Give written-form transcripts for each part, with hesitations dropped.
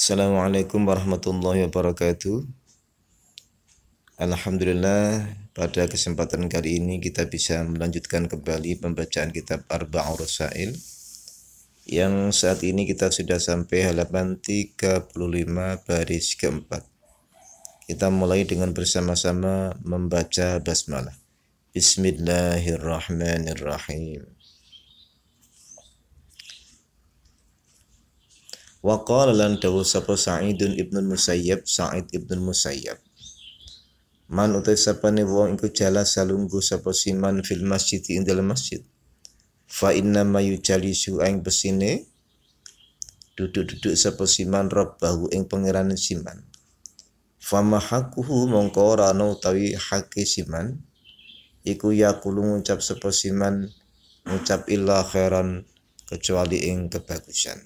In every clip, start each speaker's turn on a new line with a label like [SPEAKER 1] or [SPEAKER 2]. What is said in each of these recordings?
[SPEAKER 1] Assalamualaikum warahmatullahi wabarakatuh. Alhamdulillah, pada kesempatan kali ini kita bisa melanjutkan kembali pembacaan kitab Arba'ur Rasail yang saat ini kita sudah sampai halaman 35 baris keempat. Kita mulai dengan bersama-sama membaca basmalah. Bismillahirrahmanirrahim. Wa qala lan dawu sapa Sa'idun ibnu Musayyab, Sa'id ibnu Musayyab. Man utai sapane wong iku jala salungguh sapa siman fil masjid ing dalam masjid. Fa inna ma yujalisu ing besine duduk-duduk sapa siman rabbahu ing pangerane siman. Fa mahakuhu mongko ora ana utawi hake siman iku yaqulu ngucap sapa siman ngucap illa khairan kecuali ing kebagusan.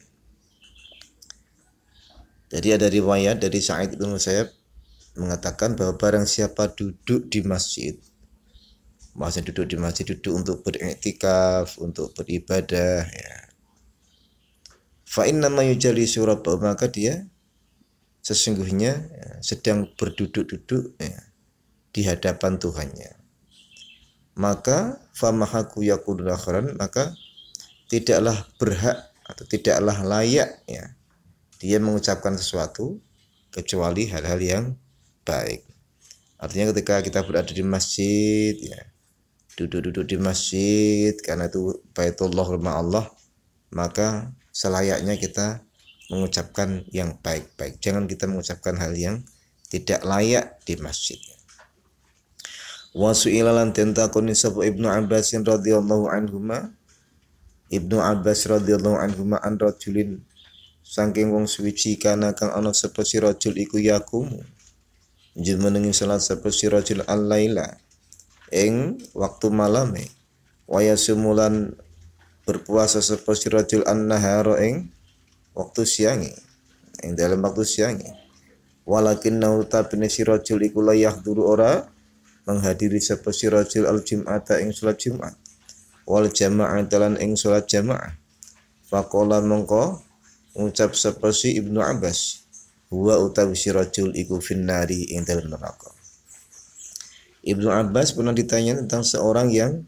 [SPEAKER 1] Jadi ada riwayat dari Sa'id bin Musayyab mengatakan bahwa barang siapa duduk di masjid, maksudnya duduk di masjid, duduk untuk beriktikaf, untuk beribadah, ya. Fa inna ma yujalisu rabbahu, maka dia sesungguhnya sedang berduduk-duduk di hadapan Tuhannya. Maka famahaku yaqulu akhiran, maka tidaklah berhak atau tidaklah layak dia mengucapkan sesuatu kecuali hal-hal yang baik. Artinya ketika kita berada di masjid, duduk-duduk di masjid karena itu Baitullah rumah Allah, maka selayaknya kita mengucapkan yang baik-baik. Jangan kita mengucapkan hal yang tidak layak di masjid. Wa su'ila lan tentakoni sapa Ibnu Abbas radhiyallahu anhuma, Ibnu Abbas radhiyallahu anhuma an rajulin saking wong suci kana kang ana sapa si rajul iku yakumu jumenengi salat sapa si rajul al-laila ing waktu malame wa yasumulan berpuasa sapa si rajul an-nahara ing waktu siange ing dalam waktu siange walakin nautabine si rajul iku la yahduru ora menghadiri sapa si rajul al-jum'ata ing salat Jumat wal jamaah dalan ing salat jamaah faqala mongko ngucap sapa si Ibnu Abbas huwa utawi si rajul iku finnari ing dalem neraka. Ibnu Abbas pernah ditanya tentang seorang yang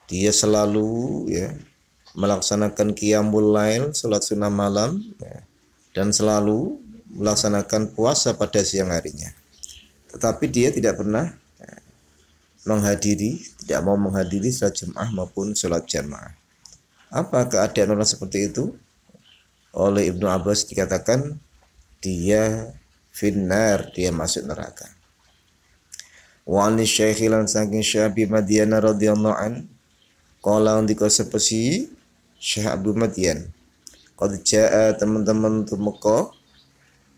[SPEAKER 1] dia selalu melaksanakan qiyamul lail, salat sunnah malam dan selalu melaksanakan puasa pada siang harinya. Tetapi dia tidak pernah tidak mau menghadiri salat Jumat maupun salat jamaah. Apa keadaan orang seperti itu? Oleh Ibnu Abbas dikatakan dia finnar, dia masuk neraka. Wa an Syekh lan saking Syekh Madian radhiyallahu an qala ndika sepesi Syekh Abu Madian qad jaa teman-teman tumeka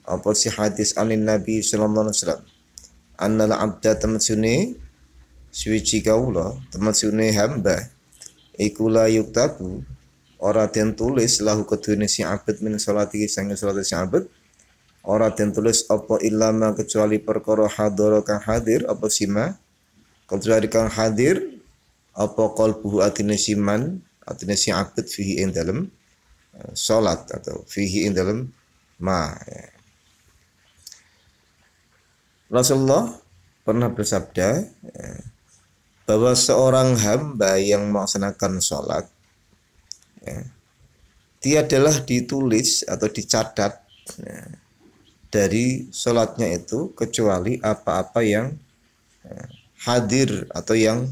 [SPEAKER 1] apa si hadis anin Nabi sallallahu alaihi wasallam annal abda tamatsune suci kaula tamatsune hamba iku la yuktabu ora den tulis lahu kedune si abad min salati sange salat si abad ora den tulis apa ilama kecuali perkara hadara kang hadir apa sima kecuali kang hadir apa qalbuhu atine siman atine si abad fihi ing dalem salat atau fihi ing dalem Rasulullah pernah bersabda bahwa seorang hamba yang melaksanakan salat dia adalah ditulis atau dicatat dari sholatnya itu kecuali apa-apa yang hadir atau yang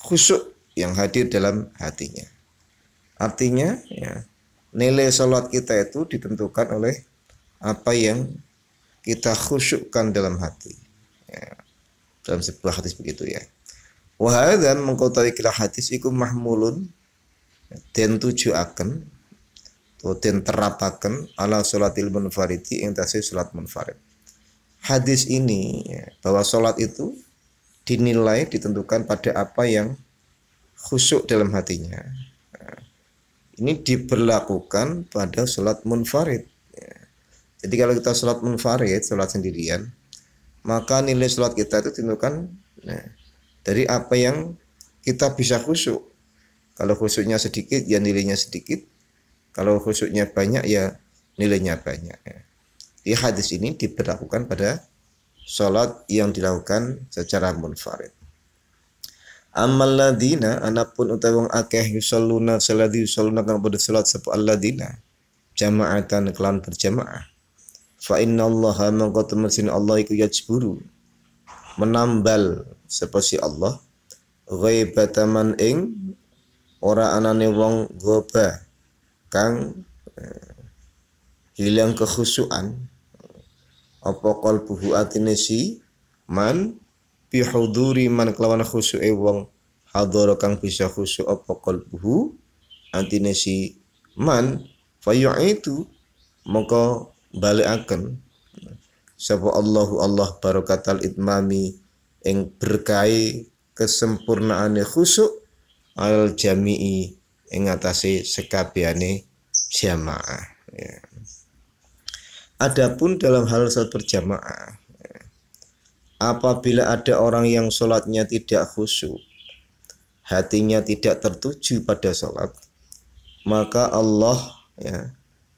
[SPEAKER 1] khusyuk yang hadir dalam hatinya. Artinya nilai sholat kita itu ditentukan oleh apa yang kita khusyukkan dalam hati. Dalam sebuah hadis begitu ya. Wahada mengkotai kila hadis iku mahmulun den tujuaken atau den terapaken ala sholatil munfaridi ing tasih salat munfarid. Hadis ini bahwa salat itu dinilai ditentukan pada apa yang khusyuk dalam hatinya. Ini diberlakukan pada salat munfarid. Jadi kalau kita salat munfarid, salat sendirian, maka nilai salat kita itu ditentukan dari apa yang kita bisa khusyuk. Kalau khusyuknya sedikit, ya nilainya sedikit. Kalau khusyuknya banyak, ya nilainya banyak. Di hadis ini diberlakukan pada sholat yang dilakukan secara munfarid. Amal ladina anapun utawi wong akeh yusalluna saladi yusalluna kang pada salat sapa alladina jama'atan kelan berjamaah. Fa innallaha mangko temesin Allah iku yajburu menambal sapa si Allah ghaibataman ing ora anane wong goba kang hilang kekhusyuan apa qalbuhu atine si man bihuduri man kelawan khusyuke wong hadara kang bisa khusyuk apa qalbuhu atine si man fayu'itu maka balikaken sapa Allahu Allah barakatal itmami ing berkahi kesempurnaane khusyuk al jami'i ing atase sekabehane jamaah ya. Adapun dalam hal salat berjamaah apabila ada orang yang sholatnya tidak khusyuk, hatinya tidak tertuju pada sholat, maka Allah ya,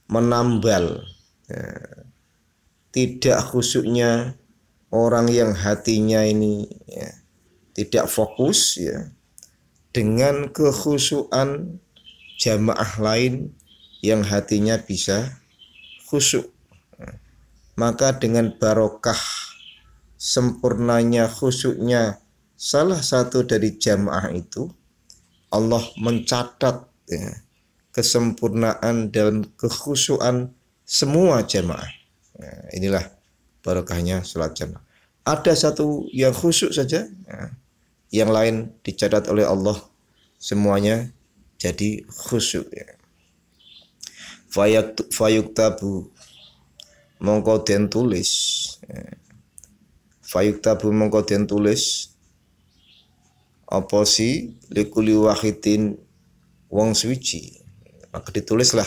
[SPEAKER 1] menambal ya, tidak khusyuknya orang yang hatinya ini ya, tidak fokus ya, dengan kekhusyukan jamaah lain yang hatinya bisa khusyuk. Maka dengan barokah sempurnanya khusyuknya salah satu dari jamaah itu, Allah mencatat ya, kesempurnaan dan kekhusyuan semua jamaah. Nah, inilah barokahnya sholat jamaah. Ada satu yang khusyuk saja, ya, yang lain dicatat oleh Allah semuanya jadi khusyuk. Ya. Fayuktabu mongko den tulis. Ya. Fayuktabu mongko den tulis apa si likuli wahidin wong suci, maka ditulislah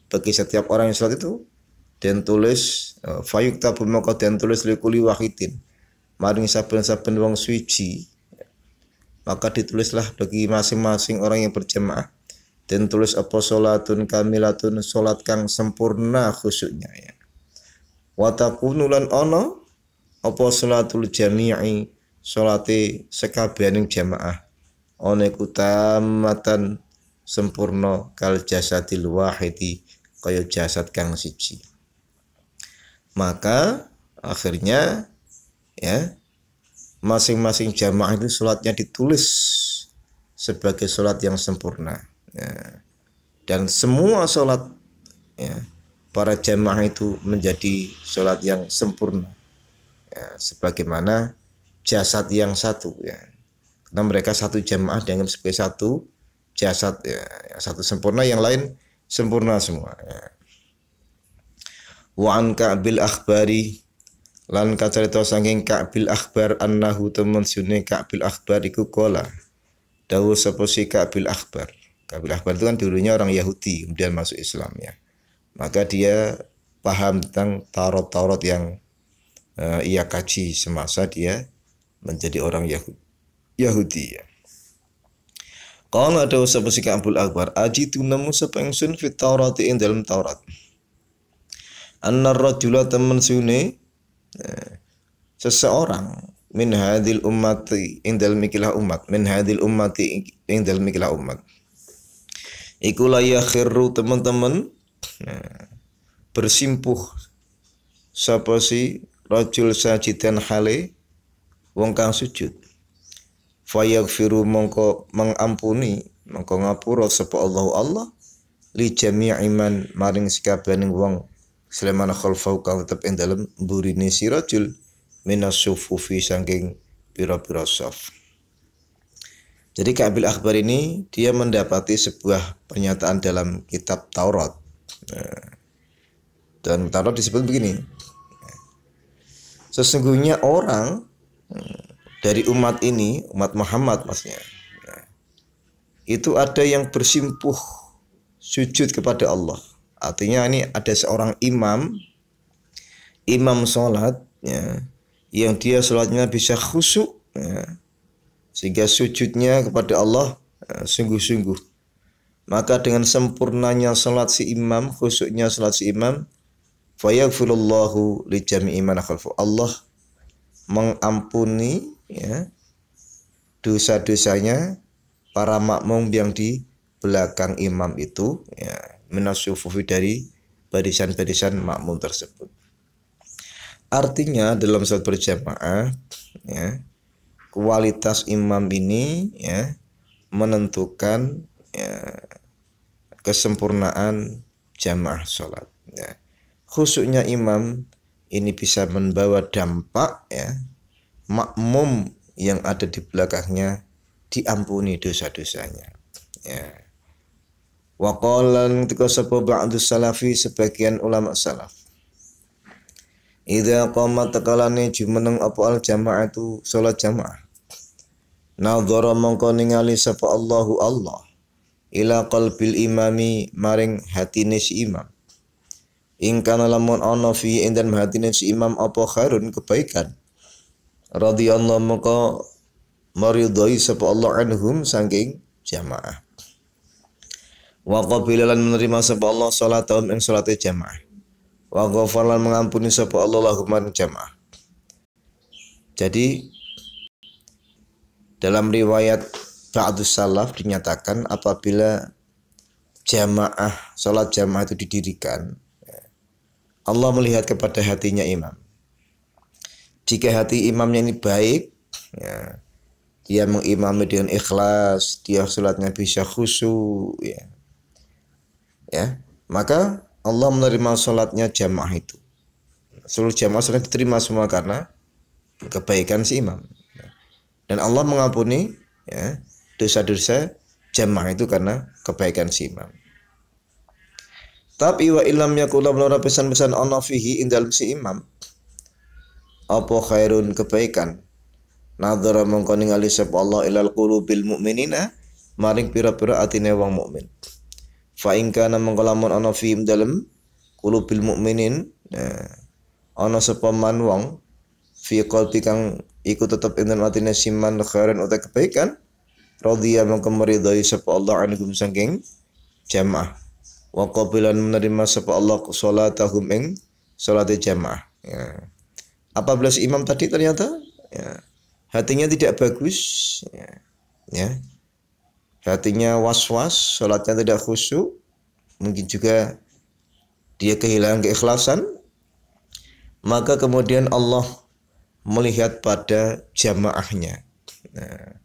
[SPEAKER 1] bagi setiap orang yang salat itu den tulis fayuktabu mongko den tulis likuli wahidin maring saben-saben wong suci, maka ditulislah bagi masing-masing orang yang berjamaah den tulis apa salatun kamilatun salat kang sempurna khusyuknya ya. Wa takunu lan ana apa salatul jami'i salate sekabehaning jamaah ana iku tamatan sempurna kal jasadil wahidi kaya jasad kang siji. Maka akhirnya ya masing-masing jamaah itu salatnya ditulis sebagai salat yang sempurna ya. Dan semua salat ya, para jamaah itu menjadi salat yang sempurna ya, sebagaimana jasad yang satu ya. Karena mereka satu jamaah dianggap sebagai satu jasad ya, satu sempurna, yang lain sempurna semua ya. Wa an Ka'bil akhbari lan kacarita saking Ka'bil akhbar annahu temen sune Ka'bil akhbar iku kola dawuh sapa si Ka'bil akhbar. Ka'bil akhbar itu kan dulunya orang Yahudi kemudian masuk Islam ya. Maka dia paham tentang Taurat yang ia kaji semasa dia menjadi orang Yahudi ya. Qala ada sapa si Ka'bul Akbar ajitu nemu sapa ingsun fit Taurat ing dalam Taurat. Annar rajula temen sune seseorang min hadil ummati ing dalam ikilah umat min hadil ummati ing dalam ikilah umat iku la yakhiru teman-teman bersimpuh sapa si rajul sajidan hale wong kang sujud fayaghfiru mongko mengampuni mongko ngapura sapa Allah li jami'i man maring sekabening wong Sulaiman khalfau kang tetep ing dalem mburine si rajul minas sufufi saking pira-pira saf. Jadi Ka'bil Akhbar ini dia mendapati sebuah pernyataan dalam kitab Taurat. Dan Taurat disebut begini. Sesungguhnya orang dari umat ini, umat Muhammad maksudnya, itu ada yang bersimpuh sujud kepada Allah. Artinya ini ada seorang imam sholat ya, yang dia sholatnya bisa khusyuk ya, sehingga sujudnya kepada Allah sungguh-sungguh. maka dengan sempurnanya salat si imam, khusyuknya salat si imam, fayaghfirullahu li jami'i man khalfu. Allah mengampuni ya dosa-dosanya para makmum yang di belakang imam itu ya, minasyufufi dari barisan-barisan makmum tersebut. Artinya dalam salat berjamaah ya, kualitas imam ini ya menentukan ya, kesempurnaan jamaah salat ya. Khusyuknya imam ini bisa membawa dampak ya, makmum yang ada di belakangnya diampuni dosa-dosanya ya. Wa qala ketika sapa ba'du salafi, sebagian ulama salaf, idza qamat takalane jumeneng apa al jamaah itu salat jamaah, nadhara mongko ningali sapa Allahu Allah ila qalbil imami maring hatine si imam, ing kana lamun ana fi indan hatine si imam apa khairun kebaikan, radhiyallahu mongko maridhai sapa Allah anhum saking jamaah, wa qabilan menerima sapa Allah salatahum ing salate jamaah, wa ghafaran mengampuni sapa Allah lahum jamaah. Jadi dalam riwayat ba'dus salaf dinyatakan apabila jamaah, salat jamaah itu didirikan, Allah melihat kepada hatinya imam. Jika hati imamnya ini baik ya, dia mengimami dengan ikhlas, dia salatnya bisa khusyuk ya, maka Allah menerima salatnya jamaah itu. Seluruh jamaah sudah diterima semua karena kebaikan si imam. Dan Allah mengampuni ya, dosa-dosa jamaah itu karena kebaikan si imam. Tapi wa illam yakula melara pesan-pesan ana fihi ing dalem si imam apa khairun kebaikan, nadhara mongko ningali sapa Allah ilal qulubil mu'minina maring pira-pira atine wong mukmin. Fa in kana mongko lamun ana fi dalem qulubil mu'minin ana sapa man wong fi qalbi kang iku tetep ing dalem atine siman khairan uta kebaikan, radhiya mongko meridhai sapa Allah anhum saking jamaah, wa qabilan menerima sapa Allah salatahum ing salate jamaah ya. Apabila si imam tadi ternyata ya, hatinya tidak bagus ya, hatinya was-was, salatnya tidak khusyuk, mungkin juga dia kehilangan keikhlasan, maka kemudian Allah melihat pada jamaahnya. Nah,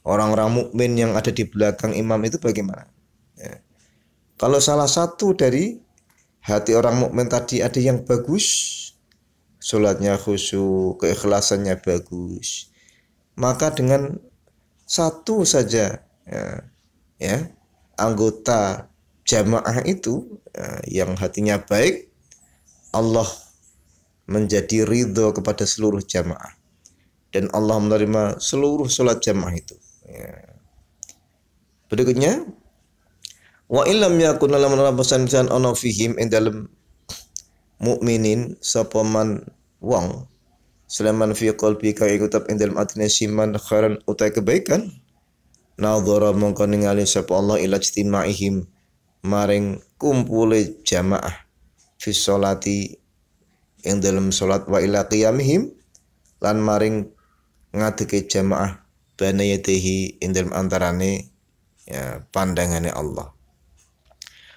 [SPEAKER 1] orang-orang mukmin yang ada di belakang imam itu bagaimana? Ya. Kalau salah satu dari hati orang mukmin tadi ada yang bagus, salatnya khusyuk, keikhlasannya bagus, maka dengan satu saja ya, anggota jamaah itu yang hatinya baik, Allah menjadi ridho kepada seluruh jamaah dan Allah menerima seluruh salat jamaah itu ya. Berikutnya, wa illam yakun lam pesan-pesan ana fihim ing dalem mukminin sapa man wong Sulaiman fi qalbi ka ikutab ing dalem atine siman khairan utai kebaikan, nadhara mongko ningali sapa Allah ila ijtimaihim maring kumpule jamaah fi sholati ing dalem salat, wa ila qiyamihim lan maring ngadeke jamaah bana yadihi ing dalem antarane ya pandangane Allah.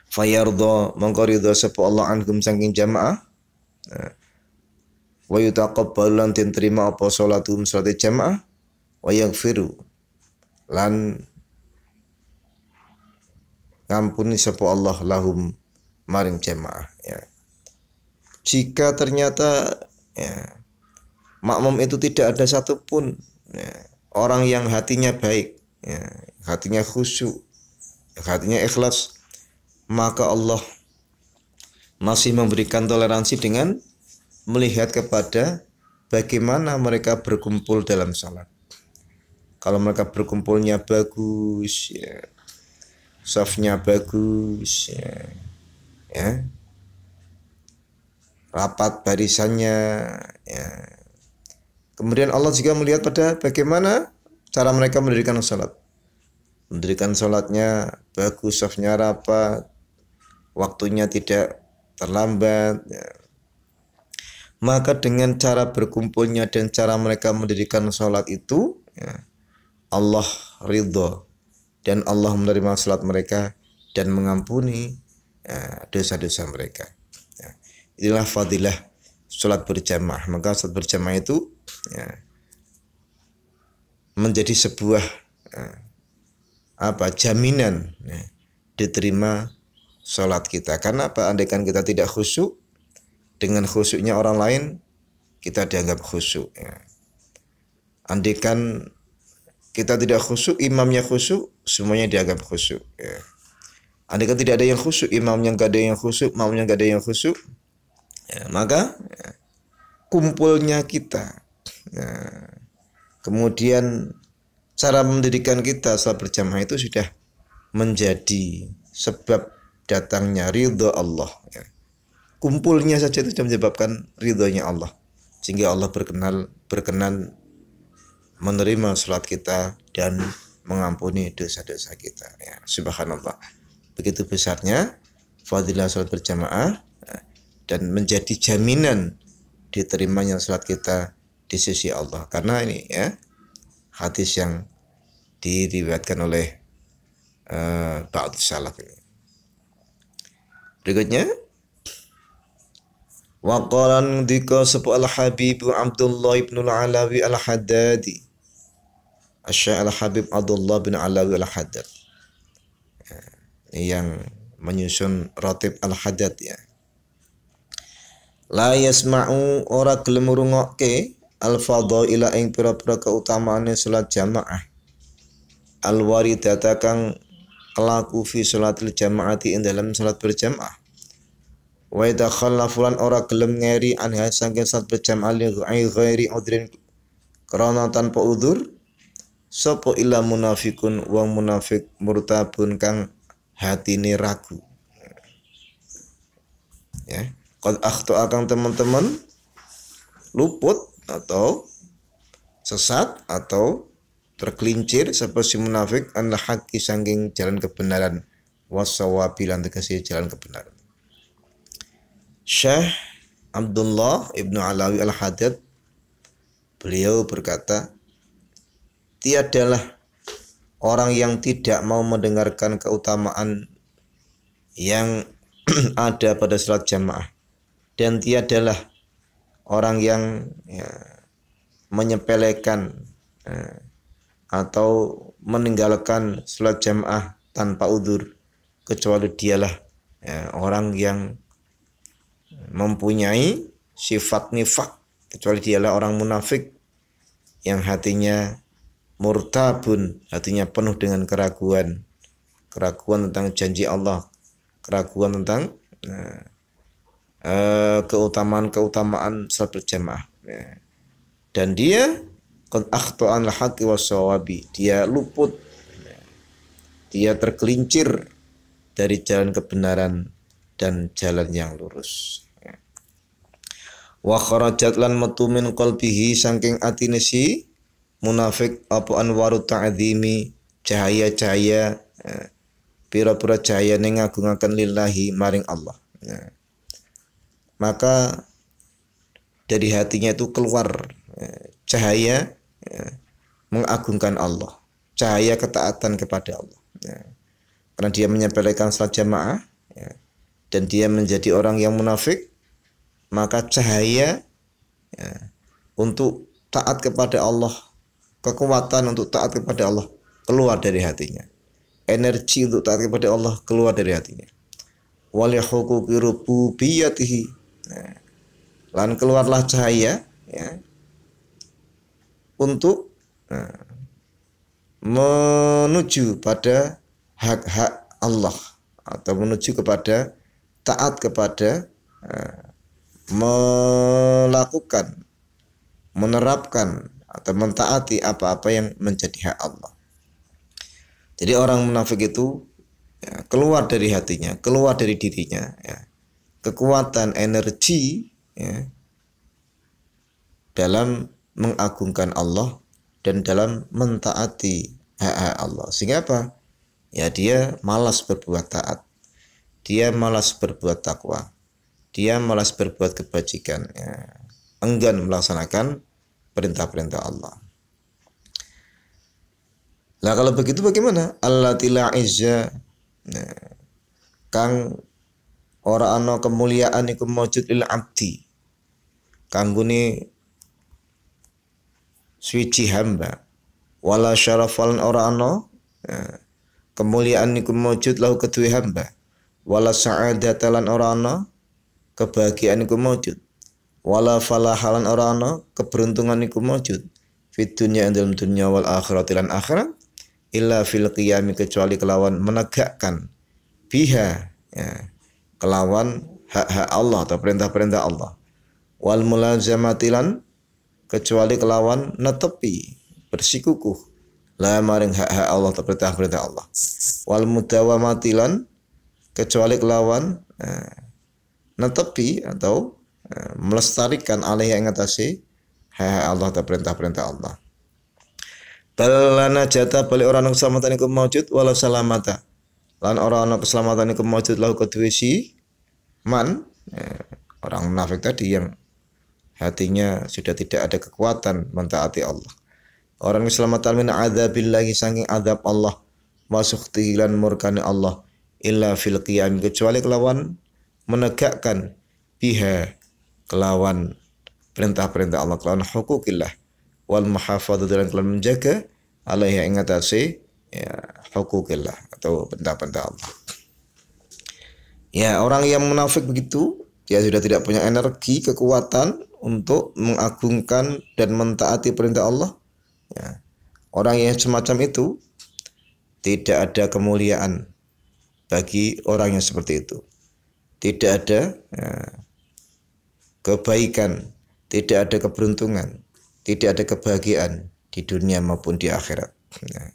[SPEAKER 1] Fayardha mongko ridha sapa Allah anhum saking jamaah, wa yutaqabbal lan terima apa salatum salate jamaah, wa yaghfiru lan ngampuni sapa Allah lahum maring jamaah ya. Jika ternyata ya, makmum itu tidak ada satupun ya, orang yang hatinya baik ya, hatinya khusyuk, hatinya ikhlas, maka Allah masih memberikan toleransi dengan melihat kepada bagaimana mereka berkumpul dalam salat. Kalau mereka berkumpulnya bagus ya, safnya bagus ya, rapat barisannya ya. Kemudian Allah juga melihat pada bagaimana cara mereka mendirikan salat. mendirikan sholatnya bagus, safnya rapat, waktunya tidak terlambat, ya. Maka dengan cara berkumpulnya dan cara mereka mendirikan sholat itu, ya, Allah ridho dan Allah menerima sholat mereka dan mengampuni dosa-dosa mereka. Ya. Inilah fadilah sholat berjamaah. Maka sholat berjamaah itu ya, menjadi sebuah jaminan ya, diterima sholat kita. Karena apa? Andaikan kita tidak khusyuk, dengan khusyuknya orang lain kita dianggap khusyuk. Ya. Andaikan kita tidak khusyuk, imamnya khusyuk, semuanya dianggap khusyuk. Ya. Andaikan tidak ada yang khusyuk, imamnya nggak ada yang khusyuk, makmumnya nggak ada yang khusyuk, ya, maka ya, kumpulnya kita, ya, kemudian cara mendirikan kita salat berjamaah itu sudah menjadi sebab datangnya ridho Allah. Ya. Kumpulnya saja itu sudah menyebabkan ridhonya Allah, sehingga Allah berkenan menerima salat kita dan mengampuni dosa-dosa kita. Ya, subhanallah. Begitu besarnya fadilah salat berjamaah dan menjadi jaminan diterimanya salat kita di sisi Allah. Karena ini ya hadis yang diriwayatkan oleh ba'd salaf ini. Berikutnya, wa qala ndika sapa al-Habib Abdullah ibn al-Alawi al-Haddadi. Asy-Syaikh al-Habib Abdullah bin Alawi al-Haddad. Yang menyusun Ratib al-Haddad ya. La yasma'u ora gelem ngrungokke al-fadhaila ing pira-pira keutamaane salat jamaah. Al-waridata kang kelaku fi salatil jamaati ing dalam salat berjamaah. Wa idza khallafulan ora gelem ngeri anha saking salat berjamaah li ghairi udrin krana tanpa udzur sapa illa munafikun wong munafik murtabun kang hatine ragu. Ya, qad akhta akan teman-teman luput atau sesat atau tergelincir sapa si munafik an haqqi sanging jalan kebenaran wasawabi lan tegese jalan kebenaran. Syekh Abdullah Ibnu Alawi Al-Haddad beliau berkata, tiadalah orang yang tidak mau mendengarkan keutamaan yang ada pada salat jamaah, dan tiadalah orang yang ya, menyepelekan atau meninggalkan salat jamaah tanpa udzur, kecuali dialah ya, orang yang mempunyai sifat nifaq, kecuali dialah orang munafik yang hatinya murtabun, hatinya penuh dengan keraguan tentang janji Allah, keraguan tentang keutamaan salat berjamaah. Ya. Dan dia qad akhta'an al-haqqi was-shawabi, dia luput, dia tergelincir dari jalan kebenaran dan jalan yang lurus. Ya. Wa kharajat lan metu min qalbihi saking atine si munafik apa anwaru ta'zimi, cahaya-cahaya pira-pira cahaya ning ngagungaken lillahi maring Allah. Ya. Maka dari hatinya itu keluar cahaya mengagungkan Allah, cahaya ketaatan kepada Allah. Ya. Karena dia menyepelekan salat jamaah ya, dan dia menjadi orang yang munafik, maka cahaya ya, untuk taat kepada Allah, kekuatan untuk taat kepada Allah keluar dari hatinya, energi untuk taat kepada Allah keluar dari hatinya. Wal huquqi rububiyyatihi, lan keluarlah cahaya ya, untuk menuju pada hak-hak Allah atau menuju kepada taat kepada melakukan, menerapkan atau mentaati apa-apa yang menjadi hak Allah. Jadi orang munafik itu ya, keluar dari hatinya, keluar dari dirinya ya, kekuatan energi ya, dalam mengagungkan Allah dan dalam mentaati hak-hak Allah. Sehingga apa? Ya, dia malas berbuat taat, dia malas berbuat takwa, dia malas berbuat kebajikan, ya, enggan melaksanakan perintah-perintah Allah. Nah, kalau begitu bagaimana? Allati la izza, nah, kang ora ana kemuliaan iku maujud lil abdi, kanggone suci hamba, wala syarafalan ora ana kemuliaan iku maujud lahu kedue hamba, wala sa'adatalan ora ana kebahagiaan iku maujud, wala falahalan ora ana keberuntungan iku maujud, fit dunya ing dalam dunya wal akhirat lan akhirat, illa fil qiyami kecuali kelawan menegakkan biha, ya, kelawan hak-hak Allah atau perintah-perintah Allah, wal mulazamatilan kecuali kelawan netepi bersikukuh la maring hak-hak Allah atau perintah-perintah Allah, wal mudawamatilan kecuali kelawan netepi atau melestarikan alih yang ngatasi hak-hak Allah atau perintah-perintah Allah. Balana jata balik orang yang keselamatan iku maujud wala salamata lan orang yang keselamatan iku maujud lahu kedue si man, orang munafik tadi yang hatinya sudah tidak ada kekuatan mentaati Allah. Orang keselamatan min adzabillahi saking azab Allah wa sukhtihi lan murkani Allah, illa fil qiyam kecuali kelawan menegakkan biha kelawan perintah-perintah Allah, kelawan hukukillah, wal muhafadzah dan kelawan menjaga alaihi ing atase ya hukukillah atau perintah-perintah Allah. Ya, orang yang munafik begitu, dia sudah tidak punya energi, kekuatan untuk mengagungkan dan mentaati perintah Allah. Ya. Orang yang semacam itu tidak ada kemuliaan bagi orang yang seperti itu. Tidak ada kebaikan, tidak ada keberuntungan, tidak ada kebahagiaan di dunia maupun di akhirat. Ya.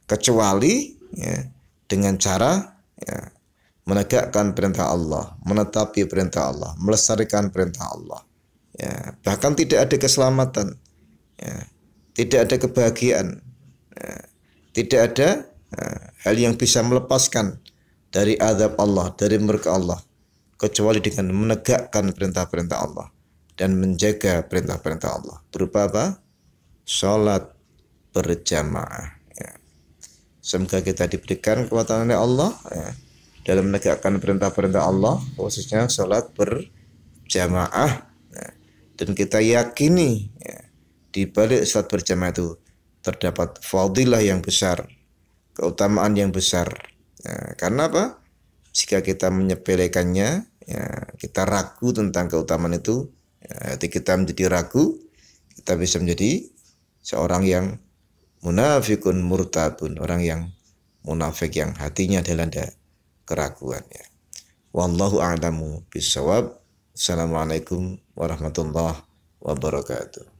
[SPEAKER 1] Kecuali ya, dengan cara ya, menegakkan perintah Allah, menetapi perintah Allah, melestarikan perintah Allah. Ya, bahkan tidak ada keselamatan, ya, tidak ada kebahagiaan, ya, tidak ada hal yang bisa melepaskan dari azab Allah, dari murka Allah, kecuali dengan menegakkan perintah-perintah Allah dan menjaga perintah-perintah Allah. Berupa apa? Salat berjamaah. Ya. Semoga kita diberikan kekuatan oleh Allah ya, dalam menegakkan perintah-perintah Allah, khususnya salat berjamaah. Ya. Dan kita yakini ya, di balik salat berjamaah itu terdapat fadilah yang besar, keutamaan yang besar. Ya, karena apa? Jika kita menyepelekannya, ya, kita ragu tentang keutamaan itu, ya, hati kita menjadi ragu, kita bisa menjadi seorang yang munafikun murtabun, orang yang munafik yang hatinya dilanda keraguan. Ya. Wallahu a'lamu bishawab. Assalamualaikum warahmatullahi wabarakatuh.